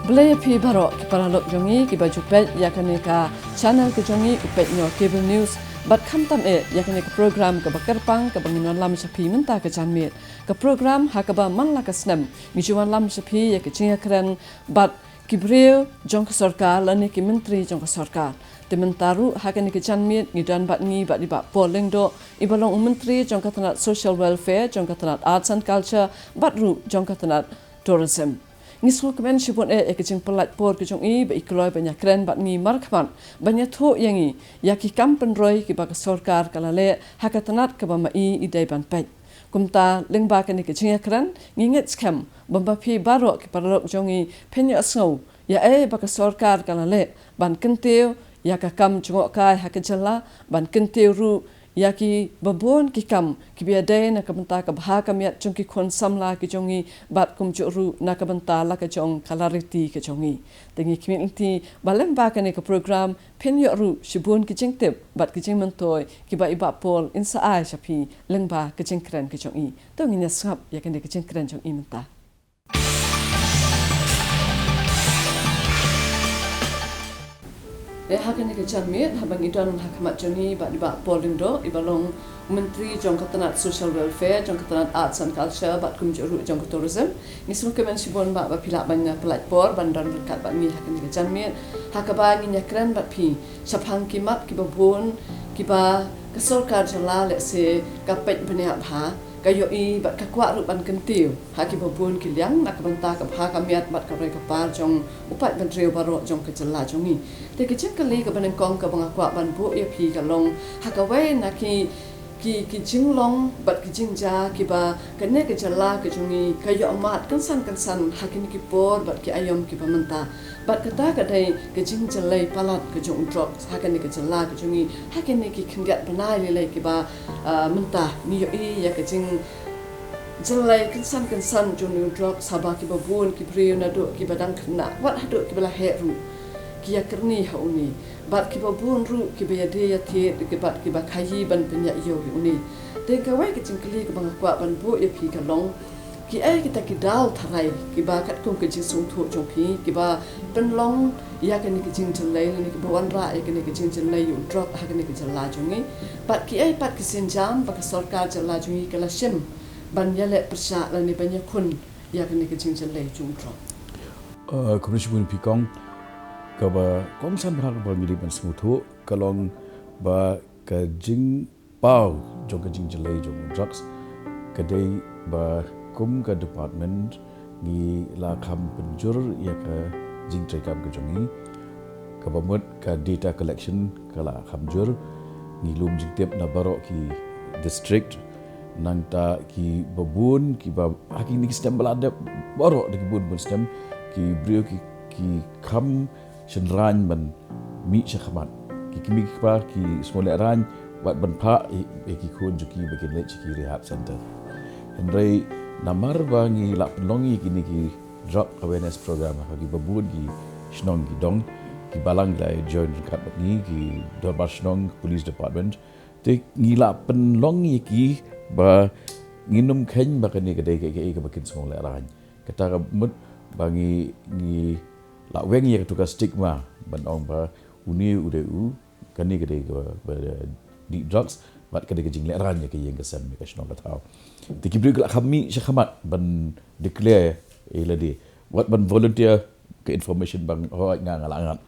Belaya pi barok ki paralok jongi ki baju pet yakane ka channel ke jongi upet nyo cable news bat khamtam yakane ka program ka bakarpang ka banginon lam sapi menta ka janmit ka program hakaba man la ka snem mijuan lam sapi ya ka chinga kran bat kibreu jong ka sarkar lani ki menteri jong ka sarkar Tementaru hakane ke janmit ngidan bat ngi bat di bat polling do ibalong menteri jong ka tanat social welfare jong ka tanat arts and culture bat ru jong ka tanat tourism Ngisro kemen sibon kecing pelat por kecong ba ikloi banyak keren bat ni markman banyak tho yangi yaki kam penroi ki bak sarkar kalale hakatanat ke bama idai ban pet kumta lengba kani kecing keren nginget scam bamba pi barok ki parok jongi penya snow ya bak sarkar kalale ban kentiu yaka kam jongok kai hakajala ban kentiu ru yaki babon ki kam ki biadai na kabenta ka bha kamiat jong ki khon samla ki jongi bat kum ru na kabenta la ka jong clarity ka jongi tengi community balem ba ka ne ka program pen yo ru shibun ki jingtep bat ki jing mentoi ki ba iba pol insa ai shapi lengba ka jing kren ki jongi to ngi nya sap ya ka ne ka jing kren jong i menta hakane ke janmit habang idon hakamat jongi ba di ba polling do ibalong menteri jong katanat social welfare jong katanat arts and culture bat kum juru jong tourism nisum kemen sibon ba pilak banya pelat por bandar berkat ba mi hakane ke janmit hakaba ngi nyakran bat pi saphang kimat ki babon ki ba kasorkar jala le se kapet benya bha kayo i bat kakwa ru ban kentiu haki babon ki liang nak benta ka bha kamiat bat ka rei ka par jong upat menteri baro jong ke jala jongi te ke chem kali ka ban kong ka bang akwa ban bu ya pi ka long hakawai na ki jing long bat ki jing ja ki ba kane ke jala ke jongi kayo amat kan san hakin ki por bat ki ayom ki pamenta bat kata ka dai ke jing jalai palat ke jong drop hakan ke jala ke jongi hakin ki khingat banai le ki ba menta ni yo i ya ke jing jalai kan san jong drop sabaki babun ki priyo na do ki badang khna wat hadu ki bala heru ki ya kerni ha uni bat ki babun ru ki be de ya the ki bat ki ba khayi ban penya yo uni te ka wai ki chingkli ka bang kwa ban bu ya phi ka long ki ai kita ki dal tharai ki ba kat kum ki jing sung thu jong phi ki ba pen long ya ka ni ki jing chalai ni ki bawan ra ya ka ni ki jing chalai yu drop ha ka ni ki jala jongi bat ki ai pat ki sinjam ba ka sarkar jala jongi ka la shem ban ya le persha la ni banya khun ya ka ni ki jing chalai jong drop komisi pikong kaba komsan bhag bangili ban smuthu kalong ba ka jing pau jong ka jing jalai jong drugs kadai ba kum ka department ni la kham penjur ya ka jing trai kam ka jongi ka bamut ka data collection kala khamjur ni lum jing tep na baro ki district nang ta ki babun ki ba haki ni stem balade baro de bun stem ki brio ki kham shenran ban mi shakhamat ki kimi par ki smole ran wat ban pha ki khun juki bakin le ki rehab center henry namar bangi la penongi kini ki drug awareness program ki babun ki shnong ki dong ki balang lai join kat ni ki dorbar shnong police department te ngila penongi ki ba nginum khen ba kani kadai ke bakin smole ran kata mut bangi ni la wengi ya tuka stigma ban ong ba uni udeu kani gede ba di drugs bat kade ke jingle ran ya ke yang kesam ke shnong katau ti kibri la kami shakhamat ban declare ladi wat ban volunteer ke information bang ho ngalangat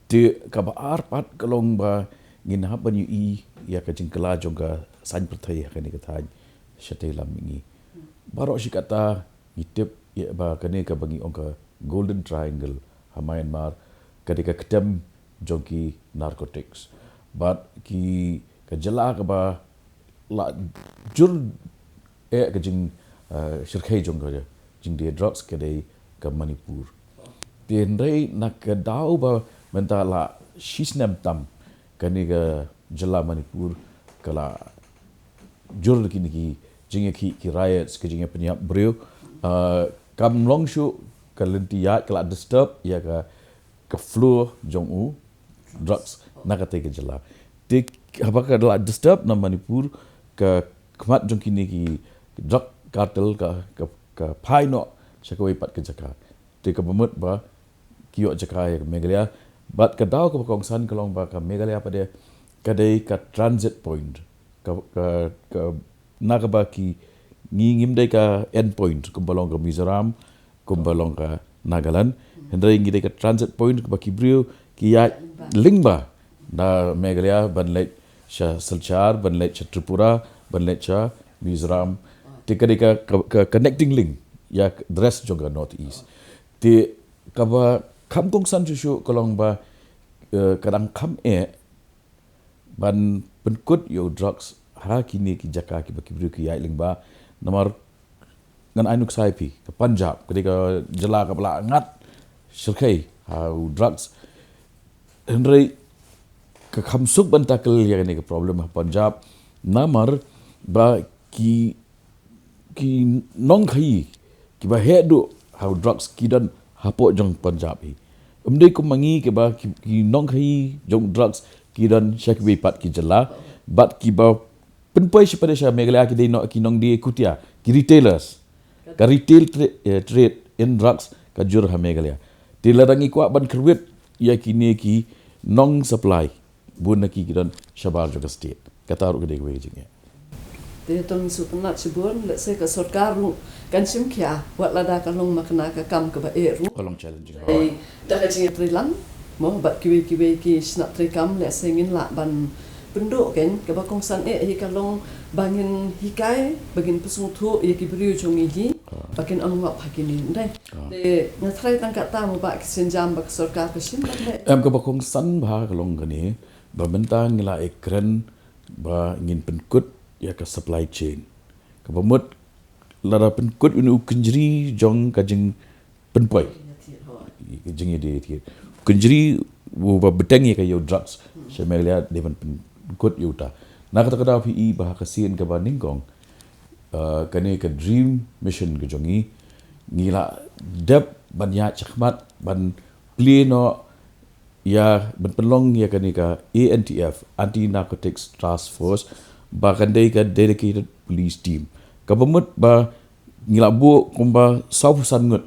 ti ka ba ar pat kalong ba ngin ha ban yu ya ke jingkla jongga san perthai kani kathai shate lam ngi baro shikata itip ya ba kani ka bangi ongka Golden Triangle Myanmar ketika ketem jongki narcotics but ki kejala ke ba la jur ke jing shirkai jong ke jing dia drugs ke dei ke Manipur tien dei nak ke dau ba menta la shisnam tam kani ke jala Manipur kala jur kini ki jing ki riots ke jing penyap brio kam longshu kalentiat kala disturb ya ka flu jong u drugs nakate ke jala tik apakah adalah disturb na Manipur ka kmat jong kini ki drug cartel ka pai no chakawai pat ke jaka te ka bamut ba kiok jakai ke Meghalaya bat kadau ke kongsan kalong ba ke Meghalaya pada kadai ka transit point ke nakaba ki ngim dai ka end point kumbalong ke Mizoram kumbalong ke Nagaland hendai ngi dai ka transit point ke baki brio ki ya lingba na Meghalaya banlet sha Silchar banlet sha Tripura banlet sha Mizoram tikadai ka connecting link ya the rest juga north east ti kaba kam kongsan chu kalong ba kadang kam ban penkut yo drugs ha kini ki jaka ki baki brio ki ya lingba nomor ngan ainuk saipi ke Punjab ketika jela ke pelak ngat sirkai ha drugs hendrai ke khamsuk bantakel ya ni ke problem Punjab namar ba ki nong khai ki ba hedu how drugs ki dan hapo jong Punjab hi umdei ko mangi ke ba ki nong khai jong drugs ki dan shakwi pat ki jela bat ki ba penpai pada Syah Meghalaya ki dei ki nong di kutia ki retailers ka retail trade in drugs ka jur ha Meghalaya tilarangi ko ban kerwit ya kini ki nong supply bun ki dan Shabar juga state kata ru gede we jing Dia tong su penat sibun let's say ke sarkar lu kan sim kya wat lada kan long makna ka kam ke ba ru kalong challenging dah ka jing trilang mo bat ki snap tri kam let's say ngin la ban penduk kan ke ba kongsan hi kalong bangin hikai bagin pesung thu ki beriu jong hi bakin anu ngap hakini ndai de ngatrai tangkat ta mo ba kisenjam ba sarkar ke sim ke ba kongsan ba kalong gani ba bentang ngila ekran ba ngin penkut ya ke supply chain ke bamut lara penkut unu kenjri jong kajing penpai kajing ide ti kenjri ba beteng ya ke yo drugs Meghalaya devan penkut yuta na kata kata pi bah kasien ke ba ningkong kane ke dream mission ke jongi ngila dep banyak chakmat ban pleno ya berpelong ya kani ka ANTF Anti Narcotics Task Force bahkan dia ka dedicated police team kabamut ba ngilabu kumba sausan ngut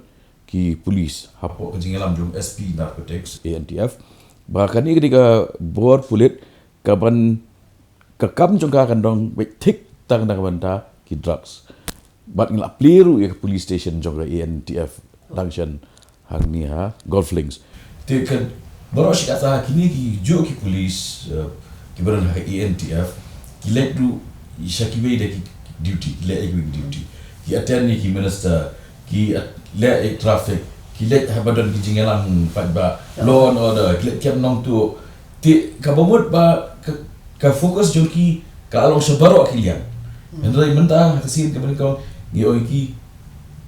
ki police hapo kajingalam jom SP Narcotics ANTF bahkan ni ketika board pulit kaban kakam jongka kan dong tik tang dang banta ki drugs bat ngilap pliru ya police station jongka ANTF dangshan hang ni ha golf links te kan boros kata kini ki jo ki police ki baran ha ANTF ki let du shakiwe de ki duty let ki duty ki attend ni ki minister ki let traffic ki let habadan ki jingalang pat ba law and order ki let kem nong tu ti kabamut ba ka fokus jo ki ka along sebarok ki lian endrai mentah kasin ke mereka ni oi ki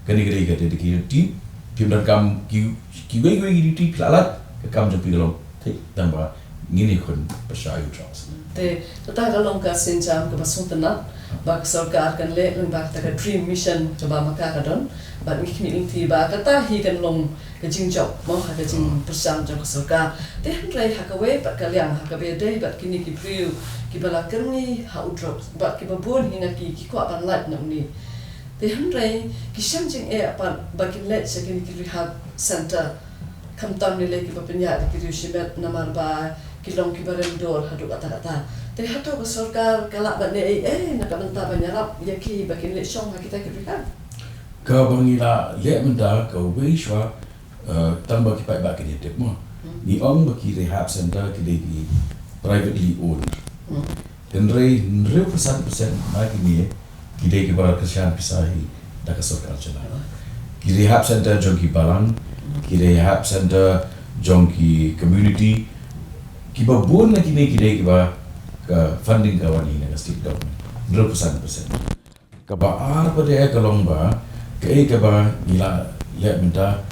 kani gede ka dedicated team tim dan kam ki we duty plalat ka kam jo pi long tik tambah ngini kun persayu drugs te tata kalong ka senjam ke basung tenat bak sarkar kan le leng bak ta ka dream mission coba maka ka don bat mi kimi ti ba kata hi kan long ka jing job mo ha ka jing persam jong sarkar te hendrai ha ka we bat ka liang ha ka be dei bat kini ki priu ki bala kerni ha udrop bat ki babun hina ki ko ban lat nam ni te hendrai ki sham jing apa bakin let sekin ki rehab center kam tam ni le ki papenya ki riu shimet namar ba kilong ki barendor hadu kata-kata te hatu ke sarkar kalak ban nak benta banyarap ya ki bakin le syong kita ki kan ka bangila le menda ka we shwa tambah ki pai ba ki de mo ni ong ba ki rehab center ki de ki privately owned dan rei 100% na ki ni ki de ki bar kesyan pisahi da ka sarkar chala ki rehab center jong ki balang ki rehab center jong ki community kiba bon na kini kide kiba ka funding kawani na state government 100% ka ba ar pada kalong ba ka ba ila le minta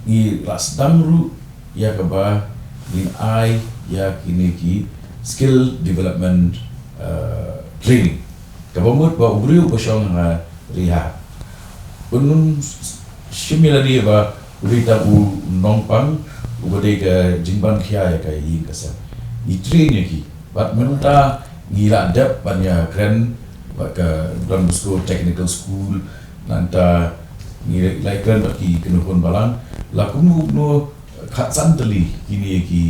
ni las damru ya ka ba ni ai ya kini ki skill development training ka ba mut ba ubriu ba syong rehab unun similarly ba urita u nongpang ubade ke jingban khia ya kai yin kasa ni train ki bat menta ngila dep banya kren ba ka Don Bosco Technical School nanta ni laikan baki kenuhun balang la kumu no khatsan tali kini ki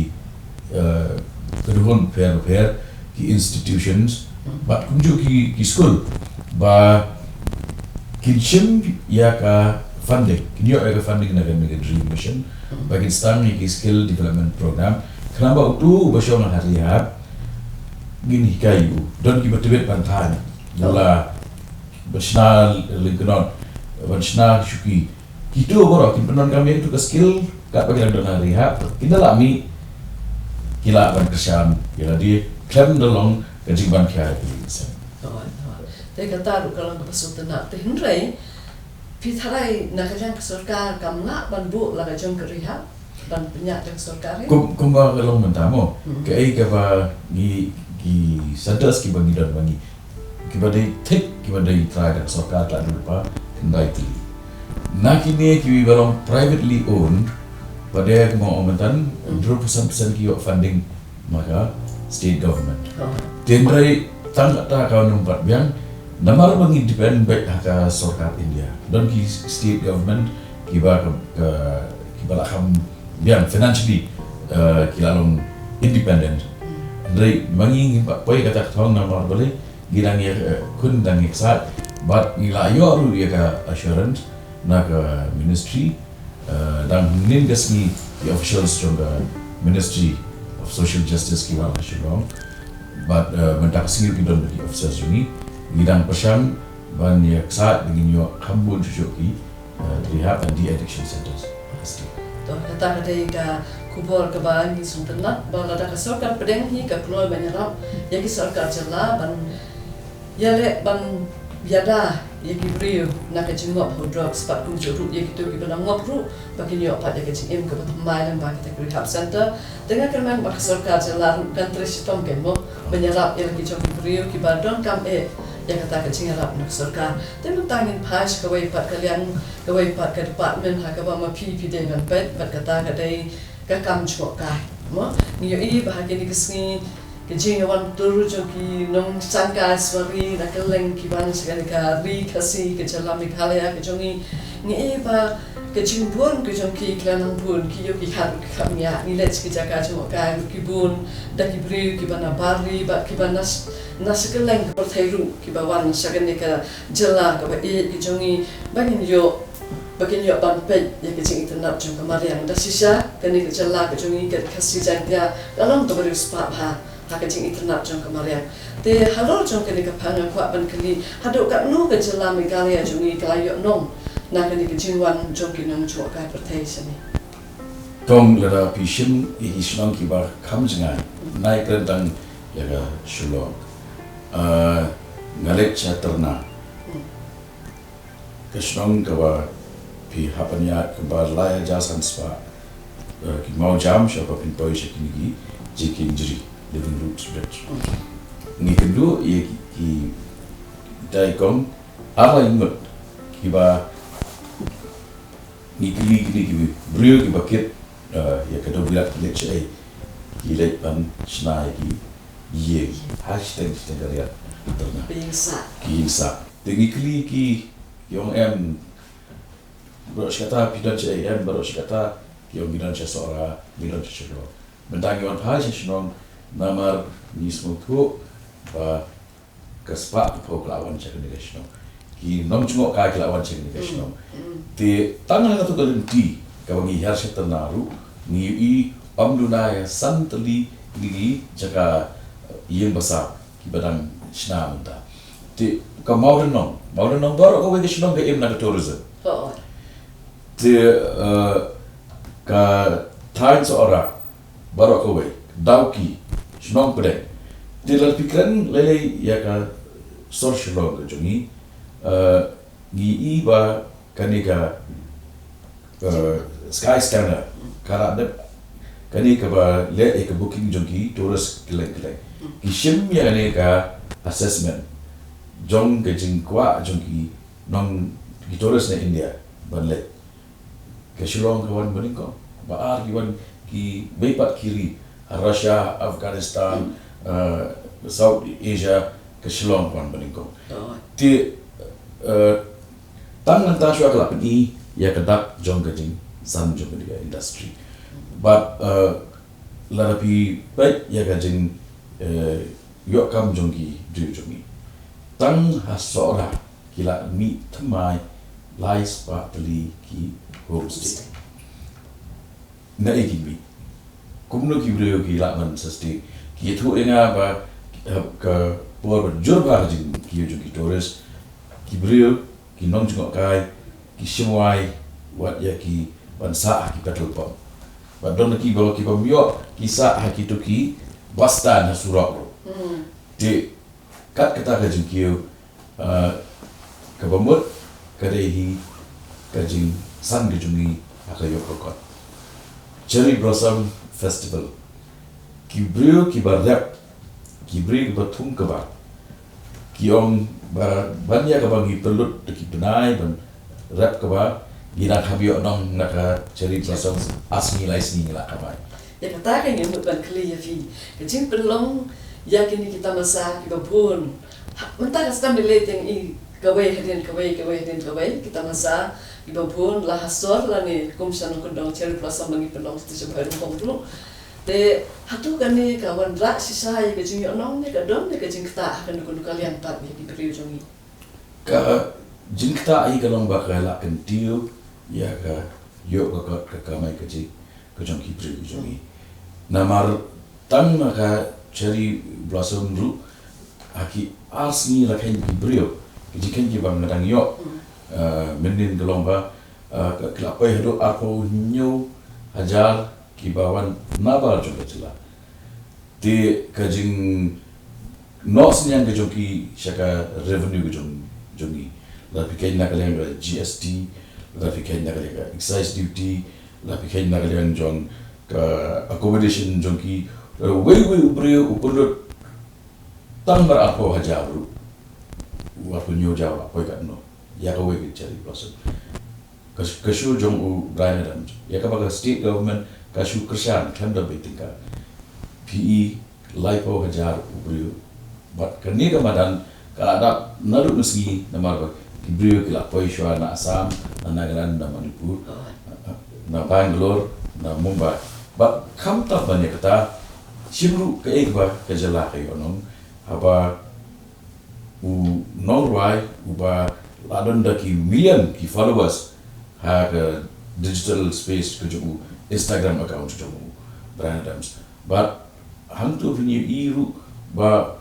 kenuhun fair ki institutions but kunju ki school ba kinshim ya ka funding kinyo ya ka funding na kami ka dream mission bagi stang ki skill development program kenapa itu basyo na hariap gini kayu don ki betebet pantan mula bersna lingkungan bersna syuki itu borok penon kami itu ke skill kat bagi don hariap kita lami kila ban kesan ya di klaim dolong kejiban kia itu Tapi kata kalau kepasut nak terhindrai, pitharai nak kerja kesorkar kamla banbu laga jom kerihap ban penyak kesorkar. Kumba kalau mentamo, kaya kaba gi santas ki bagi dan bagi, kiba dai tek kiba dai try kesorkar tak lupa kendai tili. Nak ini kibi balong privately owned, pada mau omentan 100% ki funding maka state government. Tendrai tangga tak kau numpat biang. Namar bang independent baik haka sorkar India dan ki state government kiba lakam biang financially kilalong independent dari mangi pak poi kata thong namar balik girang ya kun dang eksat but ngila yo ru ya ka assurance na ka ministry dan nin gasmi the officials from the Ministry of Social Justice kiwa shulong but mentak singil kidon bagi officers ini Gidang Persang ban yak saat dengan yo kambun susuki rehab and de-addiction centers. Pasti. Toh kata ka kubor ka ba ni suntenat ba la ka sorkar pedeng hi ka ploy banyarap ya ki sorkar jala ban yale ban yada ya ki brio na ka jingop ho drugs pat kum juru ya ki tu ki ban ngop ru ba ki yo pat ya ka jing ka mai lan ba ki rehab center dengan kerman ba sorkar jala kan tristom ke mo banyarap ya ki jom brio ki ba don kam yang kata kecing harap nak sorkar, tapi tangin pas kawai pat kalian kawai pat ke department hak apa ma pi dengan pet pat kata kadai kakam cuk kai, mo ni yo bahagian ni kesini kecing awan turu joki nong sangka swari nak keleng kiban sekali kari kasi kejalam Meghalaya kejongi ni ba kecing pun kejongi kelanang pun kiyo ki har kamya ni let kejaga cuk kai kibun dak kibri kibana bari ba kibanas nasekeleng perthairu kibawan sagani ka jela ka ba kejongi bangin yo bagian yo ban pet ya kecing internet jong kamariang da sisa kani ka jela kejongi ka kasi jantia dalam to beri spa ha kecing internet jong kamariang te halor jong kani ka phanga kwa ban kali hado ka no ka jela Meghalaya jongi ka yo nong nak ni kejingwan jom kinang chua kai perthai sini. Tong lara pishim ihisnong kibar kam jangan naik rentang yaga shulong ngalek chaterna kesnong kawa pi hapanya kabar laya jasan spa ki mau jam siapa pintoi sekini jikin jiri living roots bridge ni kedua ia ki daikong apa ingat kiba ni kili brio ki bakit ya kado bilat lecce kilet ban snai ki ye hashtag stegaria terna pinsa tengi kili ki yong em beros kata pidan che em beros kata ki yong bidan che sora bidan che chelo mentangi wan phai che shnong namar ni smuthu ba kaspa ko klawan che ni shnong ki nom chungo ka klawan che ni shnong te tangan tu galenti kawangi harsa ternaru ni i amdunaya santali ni jaga iem basa ki badang shna munda te ka maurenong baro ko wege shnong ge em na tourism te ka times ora baro ko we dauki shnong pede te lal pikran lele ya ka social jongi ni i ba kanika sky scanner kara de kanika ba le ek booking jongi tourist keleng kishim ya kanika assessment jong ke jingkwa jongi nong ki tourist na India banle ke shillong kawan baningko ba ar kiwan ki bepat kiri Russia Afghanistan South Asia ke shillong kawan baningko ti tang nang ta shwa kala ni ya kadak jong kajing san jong dia industry but larapi baik ya kajing yok kam jong ki dru jong ni tang hasora kila mi thamai lais pa tali ki homestay na ekibi kumno ki brio ki la man sasti ki thu enga ba ka por jor ba jing ki jong ki tourist ki brio ki nong jong kai ki shimwai wat ya ki bansa ki petrol pump ba don ki ba myo ki sa ha ki to ki basta na surok de kat kata ka jing ki ka bamut ka hi ka jing san ge jung ni akayo ko Cherry Blossom Festival ki brio ki ba rap ki brio ki ba thum ka ba ki ong ba banya ka ba gi pelut ki benai ban rap ka ba gina khabio nong naka Cherry Blossom asni laisni la ka ba ya kata kan yang bukan kali ya fi kecing pelong ya kini kita masa kita pun mentah kastam delete yang i kawai kita masa kita pun lah hasor lah ni kumsan kondong Cherry Blossom bagi pelong setiap hari hong dulu te hatu kan ni kawan rak sisa ya kecing onong ni kadon ni kecing kita akan dukun kalian tak ni diberi jongi ka jingta ai ka long ba ka la kan tiu ya ka yo ka mai ka ji ka jong ki pri jongi namar tang na ka Cherry Blossom ru aki asni la kan ki brio ki kan ki bang ngadang yo menin gelong ba kelap oi hado aku nyu hajar ki bawan nabar jong chila ti kajing nos nyang ke joki shaka revenue ke jongi la pikai na kalian GST la pikai na kalian excise duty la pikai na kalian jong ka accommodation jongi wei brio upurut tambar aku hajar ru aku nyu jawa apa kat no ya ka wei Cherry Blossom kashu jong u Brian Adams ya ka baga state government kashu krishan thanda betika PE lipo hajar ubrio but kani ka madan ka ada naru nuski namar ba ubrio kila poishwa na Assam na Nagaland na Manipur na Bangalore na Mumbai but kam ta banya kata shimru ka ekba ka jala ka yonong aba u norway uba ladon da ki million ki followers ha ka digital space ko jo Instagram account jo Brian Adams but hang tu punya iru ba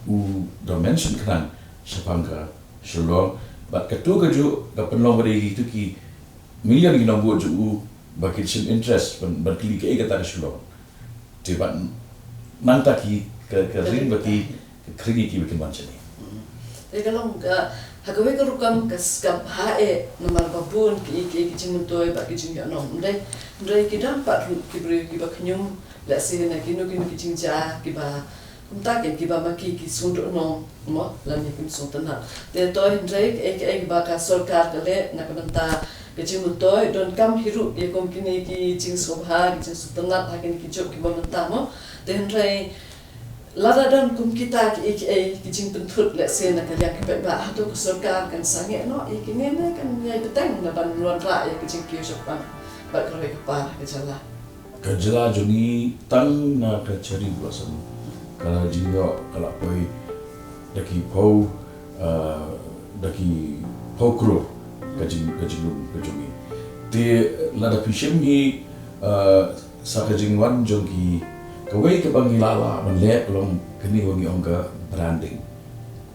u dimension kan sapangka shalom but katu ka jo ka penlong bari itu ki million ki nombo jo ba kitchen interest ban kli ke kata shalom tiba manta ki ka ring baki krigi ki bikin macam ni kalau hagawe ka rukam kaskap hae namar babun ki jing toy ba ki jing nong ndai ki dampat ki bre ki ba khnyum la se na ki no ki jing ja ki ba umta ki ba maki ki sundu no mo la ni ki sutana te toy ndai ek ba ka sarkar kale na ka banta ki jing toy don kam hiru ye kom ki ni ki jing sobha ki jing sutana ha ki jok ki ba manta mo te ndai lada dan kum kita ki jing pentut le se na kalian ke ba hatu ko sarkar kan sange no ikini ne kan ya beteng na ban luan ra ya ki jing ki sopan ba ko ke pa ke jala ka jala joni tang na ka Cherry Blossom kala jingo kala poi daki po kro ka jing ka jongi te lada pishim hi sa ka jing wan jongi kawai ke bangi lala menlek long kini wangi ongga branding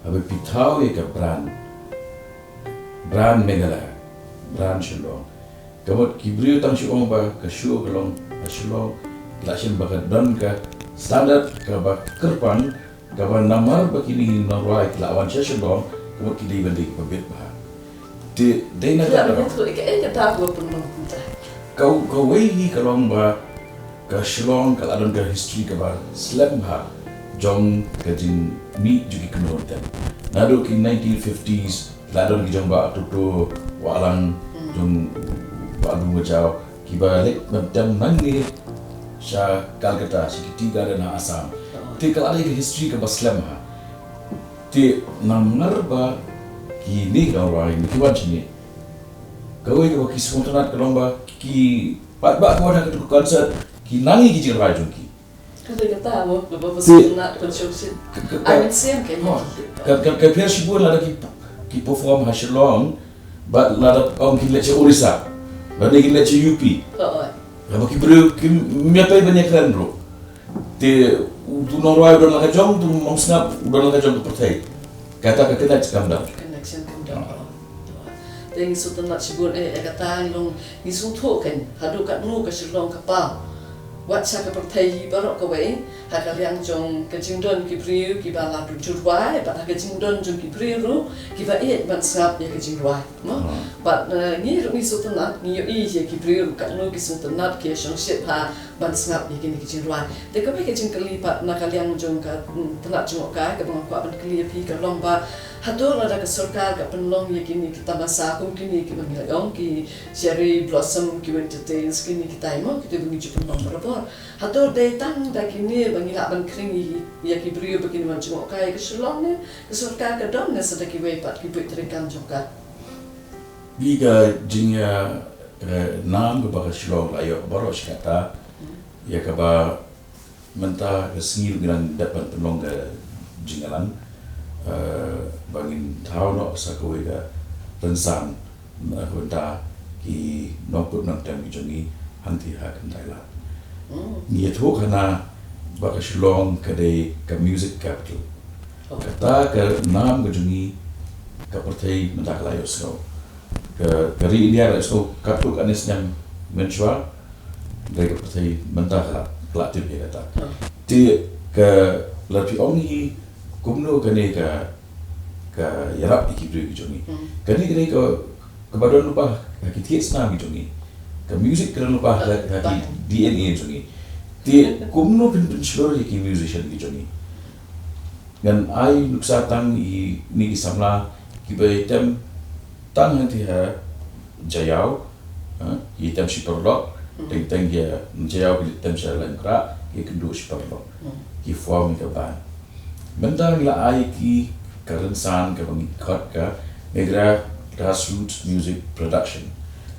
abe pitau ye ke brand megala brand shilo kamot kibrio tang shu ba ka shu long ashlo lashin ba don ka standard ka ba kerpan ka ba namar ba kini norway lawan shilo kamot kidi bandi ba bet ba de na ya betul ke ta ko pun ta kau hi kalong ba ka Shillong ka adon ka history ka ba slam ha jong ka jing mi juki kno ten nado ki 1950s ladon ki jong ba to walang jong ba du ngajao ki ba lek madam nangi sha Calcutta si tiga dan Assam te ka ada history ka ba slam ha te namnar ba ki ni ka wa ni ki wan chini Kawai ke baki spontanat ke lomba ki pat bak ko ada ke konsert ki nangi ki jirai jongki. Kada kata mo bapa spontanat construction. Amin siam ke mo. Ke pier sibun la ki perform hasilong but la om ki lecce Orissa. Ba ni ki lecce UP. Oh. Ya baki bro ki miapai banyak keren bro. Te tu norway udah la jong tu mong snap udah la jong pertai. Kata ke kena cakap dah. Connection kam dah. Tengi sultanat sibun kata long nisung tu kan hadu kat nu ke silong kapal. Wat sa ka pertai barok ka wei ha ka liang jong ka jingdon ki priu ki ba la du jurwai ba ka jingdon jong ki priu ru ki ba ban sap ya ka jingwai no but ni ru ni sultanat ni yo ya ki priu ka nu ki sultanat ki shong ship ha ban sap ya ki jingwai te ka ba ka jing kali pa na ka liang jong ka tanat jong ka bang ko ban kali pi ka long ba hadu la da ka sarkar ka penlong ya ki ni kita masa kum ki ni ki mangilayong ki cherry blossom ki entertains ki ni kita mo ki te bungi jupun long berapa hatur datang dah kini bangila ban kering ya ki brio begini macam kai ke sulong ne ke surka ke dom ne sedek ki wepat ki buat terekam juga Biga jingya nam ke bakal sulong ayo baros kata ya ke ba mentah ke sengil dengan dapat penolong ke jingalan bangin tahu nak sakoi ke rensang mentah ki noput nak tem jongi hanti hakan Thailand. Ni tu kerana baka Shillong kadai ke music capital. Kata ke nam ke jungi ke partai mendak layo sekau. Ke dari India layo sekau katuk anis yang mencuat dari ke partai mendak kelaktif dia kata. Ti ke lebih ongi kumno kene ke yarap ikibri ke jungi. Kene ke badan lupa ke tiet senang ke jungi. Ke music kena lupa ke DNA jungi. Ti kumno pin seluruh ki musician ki jungi. Dan ai nuksa tang ni ki samla ki bai tem tang nanti ha jayau ki tem si perlok teng dia jayau ki tem jalan kra ki kendu si perlok ki form ke ban. Bentang la ai ki karensan ke mengikut ke negra grassroots music production.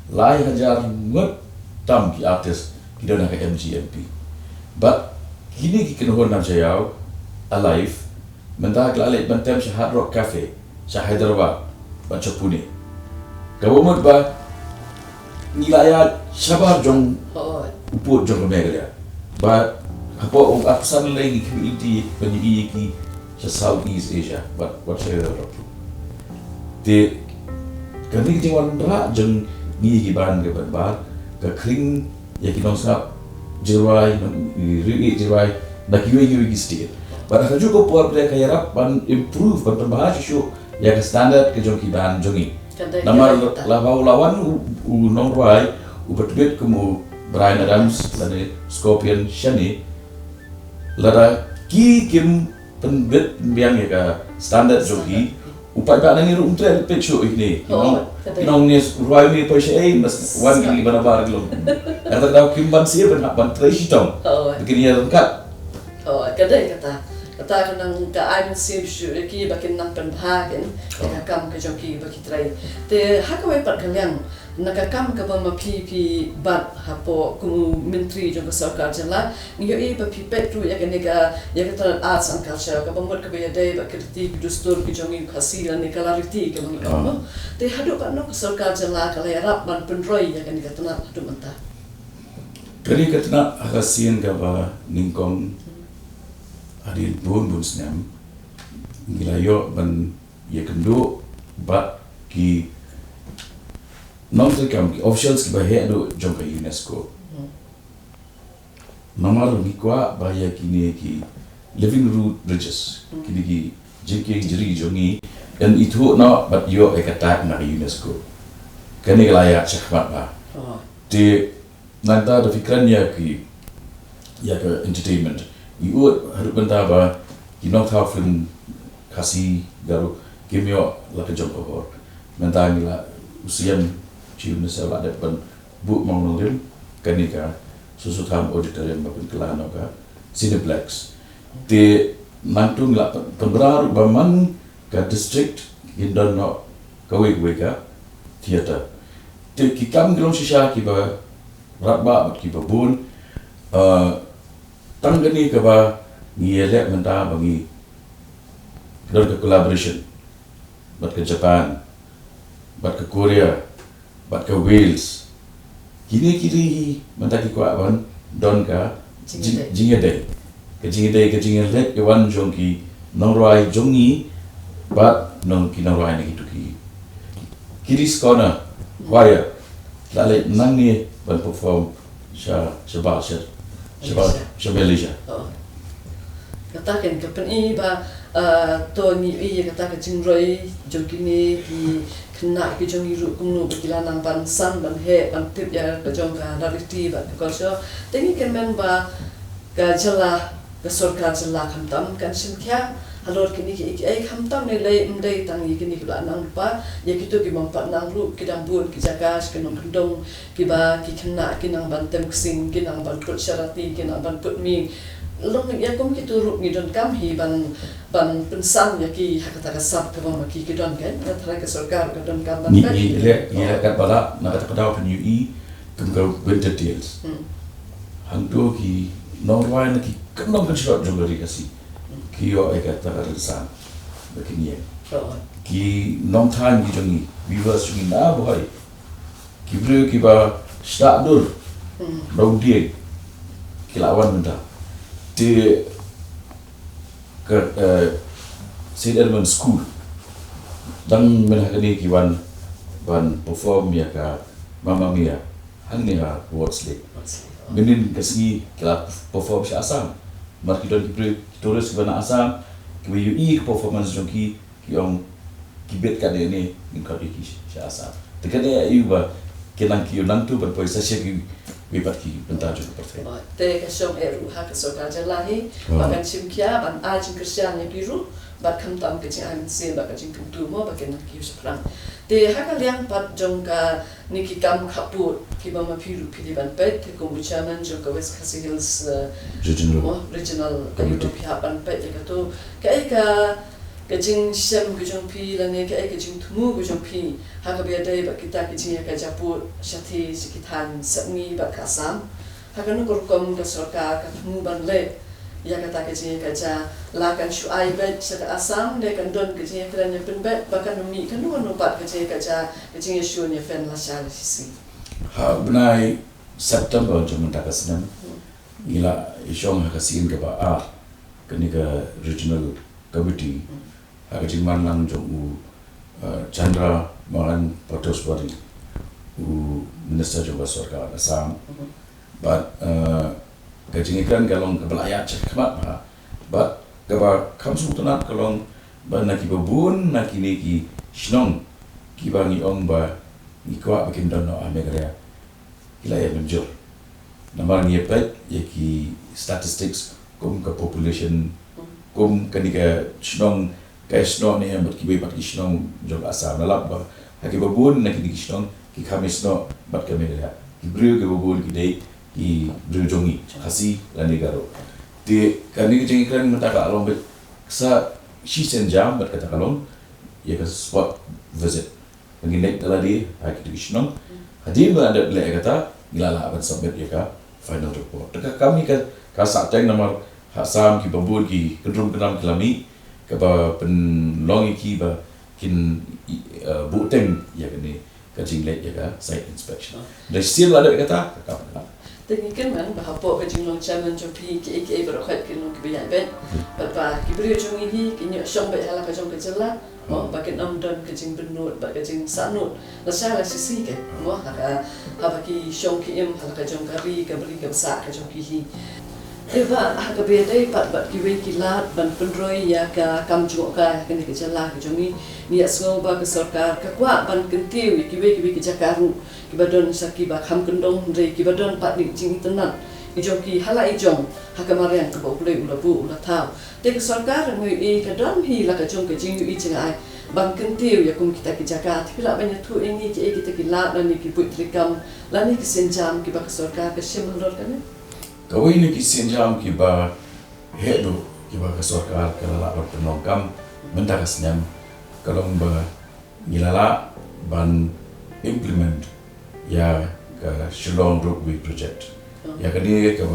Lai hajar ngut tam ki artis ki dona ke MGMP. But kini ki kena nam jayau alive mentah kelalik bentem sa Hard Rock Cafe sa Hyderabad banca Pune. Gawamot ba nilaya sabar jong uput jong kemegalia. Ba hapo ang apsan lagi community penyi ki sa Southeast Asia. But what say the rock? Di kani jingwan ra jeng ni ki ban ke ban ke kring ya ki nong sap jirai ringi jirai nak yui ki stil. But aku juga puas dia kaya rap ban improve ban tambah isu ya ke standard ke jongki ban jongi. Nama lawan nong rai ubatbit kamu Brian Adams lani Scorpion Shani lara ki kim penbit biang ya ke standard jongi upai ba nangi rum trail pecho ini. Nong ni rai ni pa siya mas wan kali banabar gelom. Kata daw kim ban siya ban trace tong. Begini ya lengkap. Oh, kata kanang ka I'm sim sure ki bakin nang penbahagen kam ka joki baki trai te hakawai pat kaliang nakakam ka ba mapi bat hapo kumu menteri jong sarkar jala ngiyo ba pipet tu ya ka arts and culture ka bangot ka ba dai ba kriti dustur ki jongi khasila ni clarity ka bang no te hadu ka no sarkar jala ka rap man penroi ya ka tanat hadu manta Kali katna hakasin ka ba ningkong adil bun senam ngilayo ban ye kendo ba ki non terkam ki officials ki bahaya do jongka UNESCO nomor ni kwa bahaya kini ki living root bridges kini ki jengke jeri jongi dan itu no but yo ekata na UNESCO kani layak cakap ba di nanta da fikran ya ki ya ke entertainment iut harus benda ba kinong tau film kasih garu kimio la ke jong kohor menta ngila usian cium nesa la depan bu mau nolim kanika susu tham auditorium ba kelano ka cineplex te nantung la pembrar baman ka district indon no kawe ka theater ki kam gelong shisha ki ba ratba ki ba bun tang gani ka ba ngiele menta bagi ke collaboration bat ke Japan bat ke Korea bat ke Wales kini menta ki kwa ban don ka jingede ke wan jongki nongrai jongi bat nong ki nongrai ni ki kiri skona waya lale nangi ban perform sha Malaysia katakan kapan ba to ni kata ka jingroi jongkini ki kena ki jongi ru kunu bakila nang ban san ban he ban tip ya ka jong ka nariti ba ko so tengi kemen ba ka jala ka sarkar jala khamtam kan simkya halor kini ki ai khamtam ne lei mdei tang yi kini ba nang pa ya kitu ki mampat nang ru ki dang bun ki jagas ki nong kendong ki ba ki kena ki nang ban tem sing ki nang ban kut syarati ki nang ban kut mi long ya kom ki turuk ni don kam hi ban pensan ya ki hakata ka sab ka bang ki don kan thara ka sarkar ka don kam ban ni le kat bala na kata pada pen UI kum ka with details hang tu ki nongwai na ki kendong kan shot jongari kasi ki yo ai kata ka san begini ki nong than ki jongi viewers jongi na boy ki bro ki ba start dur dong dia ki lawan benda di ke St. Edmund School dan menakani kiwan ban perform ya ka Mamma Mia hang ni ha Words Lake menin kasi kila perform si Asam mar kita di tulis bana Asam ki UI performance jonki ki ong kibet kan ini ngkau iki si Asam tekane ayu ba kinang ki nang tu ban poisa si ki wibat ki bentar juga perfect. Te kasyong hak sarkar jalahi bagan simkia ban ajin Kristian ya biru bat kamtam ke jing sin ba jing tu mo ba ken ki seprang. Te hak liang pat jongka niki kam khaput ki ba ma piru pili ban pet ke kombucha man jongka West Khasi Hills regional committee pihak ban pet ke tu ka jing sem ke jong pi la ne ka jing tumu ke jong pi ha ka bia dai ba kita ke jing ka japut syati sekitan sami ba kasam ha ka nu kom ka sarkar ka tumu ban le ya kata ke jing ka ja la kan shu ai bet sa asam de kan don ke jing ka ne pen bet ba kan mi kan nu pat ke jing ka ja ke jing shu ne fen la sha la si ha benai September jom tak senam gila isyong ha kasin ke ba kini ke regional committee ha jing man lang jong Chandra Mohan Patoswari minister jong sarkar Assam but kajing ikan kalong kebelayat cekmat but kaba kamsu tunat kalong ba naki babun naki neki shnong ki bangi ong ba ni kwa bikin dono amegrea ila ya menjur namar ni pet yaki statistics kum ke population kum kanika shnong kai shnong ni ambat ki bat ki shnong jong Assam nalap ba haki babun naki neki shnong ki khamis no bat kamegrea ki brio ke babun ki dei ki berjongi khasi la negaro de kani jeng ikran mata ka along bet sa shi sen jam bat kata kalong ya ka spot visit ngi nek tala di ha ki tishnong hadim ba ada le kata ngilala ban submit ya ka final report ka kami ka sa teng nomor hasam ki babur ki kedrum kenam kelami ka ba penlongi ki ba kin buteng ya kini ka jingle ya ka site inspection de still ada kata ka Tengi kan man bahapo ke jing long chairman jong pi ki berokhat ke long ki biya ben ba ki brio jong ini ki nyo shong be hala ka jong ke jela mo ba ke nam don ke jing benut ba ke jing sanut la sha la sisi ke mo ha ba ki shong ki im hala ka jong ka ri ka bri ka sa ka jong ki hi eba ha ka be dai pat ba ki we ki lat ban pendroi ya ka kam ju ka ke ni ke jela ke jong ni asngo ba ke sarkar ka kwa ban kentiu ki we ki jakaru kibadon saki ba kham kendong re kibadon pat ni jing tenan ijong ki hala ijong hakamarian ka bo ule ula bu ula thau te ka sarkar ngui e ka don hi la ka jong ka jing yu i jing ai bang kentiu ya kum kita ki jaga thila banya thu ini ki kita ki la na ni ki put trikam la ni ki senjam ki ba ka sarkar ka shimlor ka ne ka wi ni ki senjam ki ba hedo ki ba ka sarkar ka la ba penongkam menta ka senjam kalong ba ngilala ban implement ya ke Shillong Rugby Project. Ya kini ke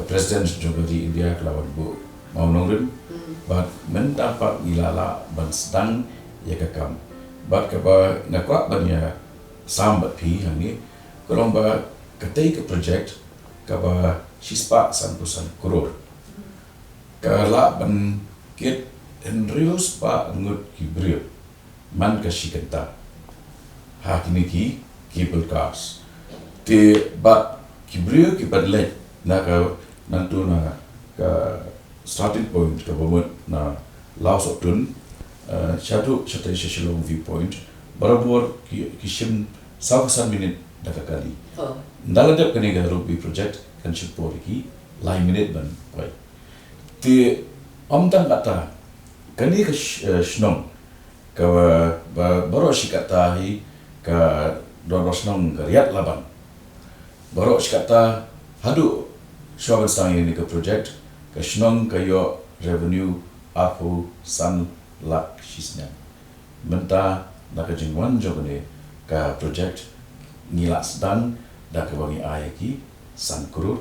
Presiden juga di India kelawan Bu mau nongrin, bat mendapat gilala ban sedang ya kekam, bat keba ngakwa ban ya sambat pi yang ni, kalau ba ketai ke project keba sispa 100 crore, kalau ban kit Henrius pa ngut kibrio, man kasikenta, hakini ki broadcast, te bat kibrio kipadlet na ka nantu na ka starting point ka bomot na Laos Otun satu Shillong viewpoint barabor kishim sawasan minit daka kali daladap kani ga rugby project kan support ki lai minit ban pai te omtan kata kani ka shnong ka baro shikata hi ka dorosnong riat laban baro shikata hadu Shawan stang ini ke project ke shnong kayo revenue apu san lak shisnya menta nak jingwan jogane ka project ngilak sedang dak bangi ayaki san crore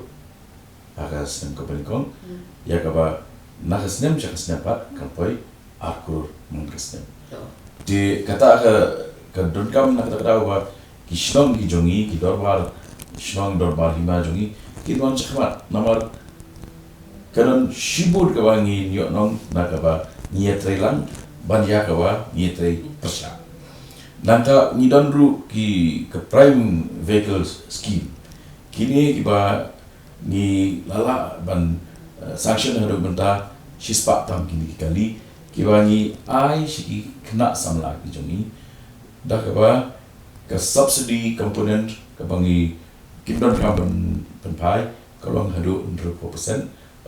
aga sen ko benkong ya ka ba nak snem jak snepat kampai akur mengkesnem di kata ke donkam nak kata wa ki shnong ki jongi ki dorbar shnong dorbar hima jongi Kinuan cakap nomor kanan sibur kawangi nyok nong nak apa nyetrei lang banyak kawa nyetrei persa. Nanta ngidon ru ki ke prime vehicles scheme. Kini kiba ni lala ban sanction hadu benta sispak tam kini kali kiba ni ai si kena samla ki jongi dah kaba ke subsidy component kabangi Kindon kapan penpai kalau hadu 100%,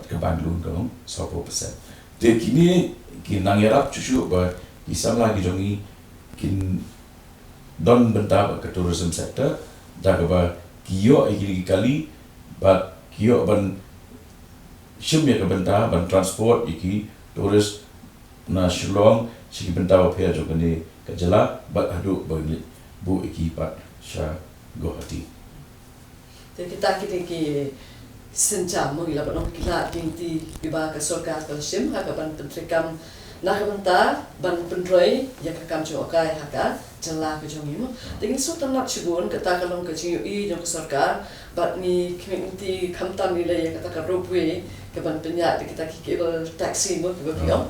ke Bandung kalau 10%. Jadi kini kinang yarap cucu bah kisam lagi jongi kin don bentar ke tourism sector, dah keba kio ikili kali, bat kio ban shim ya ke bentar ban transport iki turis na Shillong sigi bentar apa juga ni kejala bat hadu bagi bu iki bat sha gohati. Jadi kita senjam mula penong kita dinti biba ke sorga ke sim haka ban pentrikam nak benta ban pendroi ya ke kam jokai haka jela ke jongi mo dengan so tanap cibun kata kalong ke jiu I jong ke sorga bat ni community kamtam ni le kata ka robwe ke ban penyak kita kikil taxi mo ke biong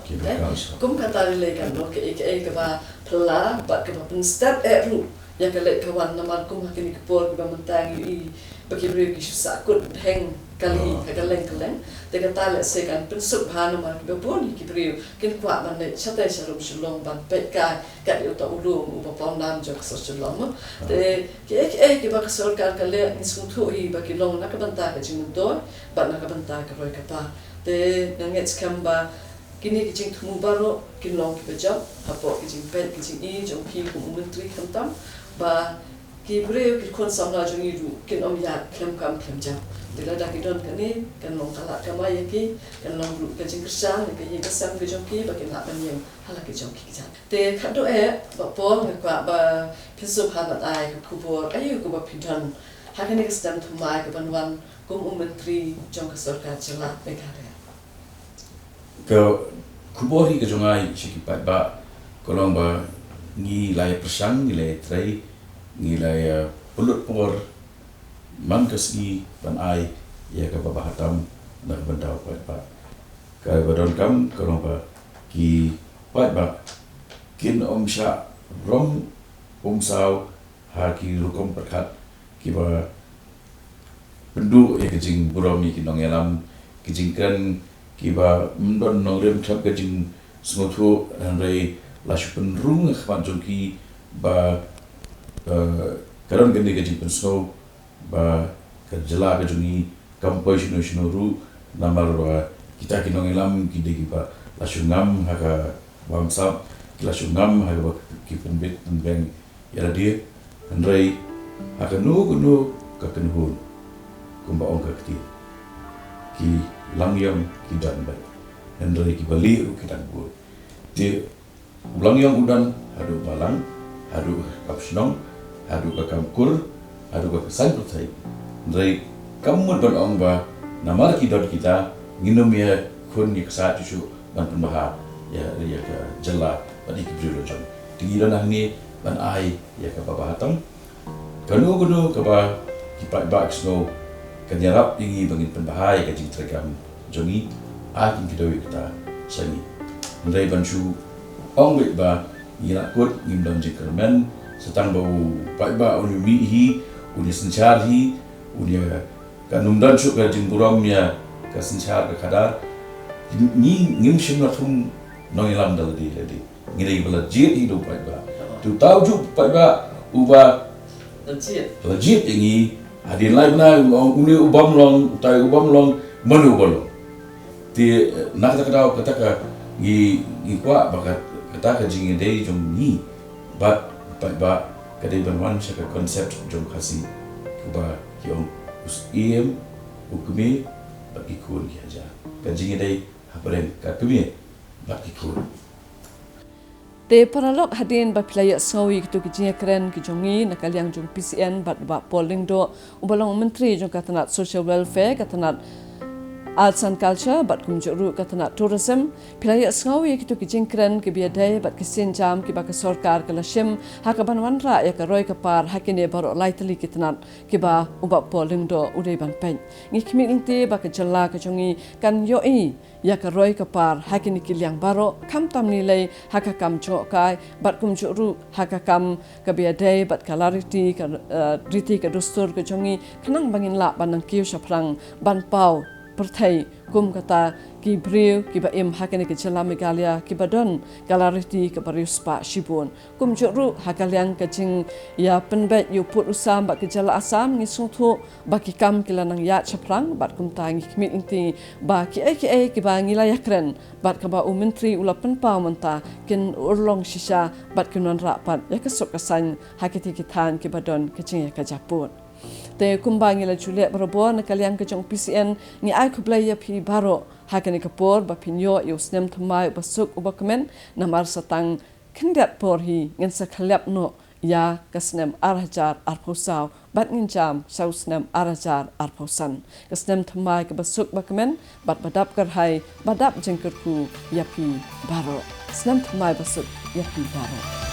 kum kata le kan no ke ba pela bat ke ban step ru ya ke le kawan namar kum hakini ke por ke ban mentang I bagi beri kisah sakut heng kali kaleng dengan tali sekan pensuk hanu mar bebon kibri kin kuat mana catai sharum Shillong ban pekai kat uta ulum upapau nam jok Shillong de ke bak sorkar kale nismutu I bagi long nak banta ke jingdo ban nak banta ke roi kapa de nanget skamba kini kijing tumu baro kin long ke job apo kijing pet kijing I jong pi ku menteri kantam ba Kibri kikon samla jongi ru kin ya klem jam. Bila dah kidon kani kan long kalak kamai yaki kan long ru kajing kersang ke ye kesam ke jongki bagi nak menyem hala ke jongki jam. Te kado bapol ngakwa ba pisu halat ai ke kubur ayu ku ba pidon. Hakani ke sedam thumai ke banwan kum menteri jong ke sarkar jela Meghalaya. Ke kubur hi ke jongai sikipat ba kolong ba ngi lai persang ngi lai trai nilai pulut por man kasgi ban ai ya ka bahatam nak bendau pa ka badon kam kalau ba ki pa ba kin sha rom sau ha ki rukom perkat ki ba pendu ya kejing buromi ki nong elam kejingkan ki ba mdon nong rem thap kejing smutu andai lashupen rung khwan jongki ba karon gende ke pensau ba kerjala ke jungi kampoi shino ru namar kita kinong elam kide ba lasungam haka bangsa lasungam haka ba kipen bit beng ya dia andrai haka nu ka kenhun kumba ong ka ki langyam ki dan ba andrai ki bali ru ki dan bu di langyam udan hadu balang hadu kapsnong hadu kakam kur adu ka kesan pertai dari kamut ban ong ba namar ki dot kita nginum ya kun ni kesa cucu ban pembaha ya ke jela badi ki biro jon tinggi dan ni ban ai ya ke baba hatam kanu ke ba ki pa ba snow kanyarap ingi bangin pembaha ya ke jing tergam jongi akin kidawi kita sani dari ban su ong ba ngira kut ngimdam jikermen setang bau pa uni hi uni senchar hi uni kanum dan su ka jingburam ya ka senchar ka kadar ni ngim shim na thum nong ilam dal di ngira bala jit hi do pa tu tau ju pa uba legit ingi hadin lai na uni ubam long manu bolo ti nak kata ka gi kwa bakat kata ka jingi dei jong ni ba kadai banwan sa konsep jong kasi kuba yung us ukumi bagi kun ki aja ka jingi dei hapreng ka kumi bagi kun te paralok hadin ba pilaya sawi kitu kijinga keren ki jongi nakaliang jong PCN ba polling do ubalong menteri jong katanat social welfare katanat arts and culture bat kumjuru katana tourism pilaya sawi kitu kijingkren ki biadai bat kisin jam ki ba ka sarkar kala shim hakaban wanra ya ka roi ka par hakine baro laitali kitnat ki ba uba polling do udai ban pen ngi kimi ingte ba ka jalla ka jongi kan yo i ya ka roi ka par hakini ki liang baro kam tam ni lei hakakam jo kai bat kumjuru hakakam ka biadai bat kalariti ka riti ka dustur ka jongi kanang bangin la banang kiu shaprang ban pau pertai kum kata ki briu ki ba im hakane ke chala megalia ki badon galariti ke barius pa shibun kum juru hakaliang ke jing ya penbet yu put usam ba ke jala asam ngi suthu ba ki kam kilanang ya chaprang bat kum ta ngi kmi inti ba ki ki ba ngi la yakren bat ka ba menteri ula penpa menta kin urlong shisha bat kinon rapat ya ke sok kasan hakiti kitan ki badon ke jing ya ka japun te kumbangi la juliet barabo na kaliang kajong PCN ni ai kublai ya pi baro hakani kapor ba pinyo yo snem thamai basuk ubakmen na mar satang kindat por hi ngin sa khalap no ya kasnem arhajar arposau bat ngin jam sau snem arhajar arposan kasnem thamai ka basuk bakmen bat badap kar hai badap jengkerku ya pi baro snem thamai basuk ya pi baro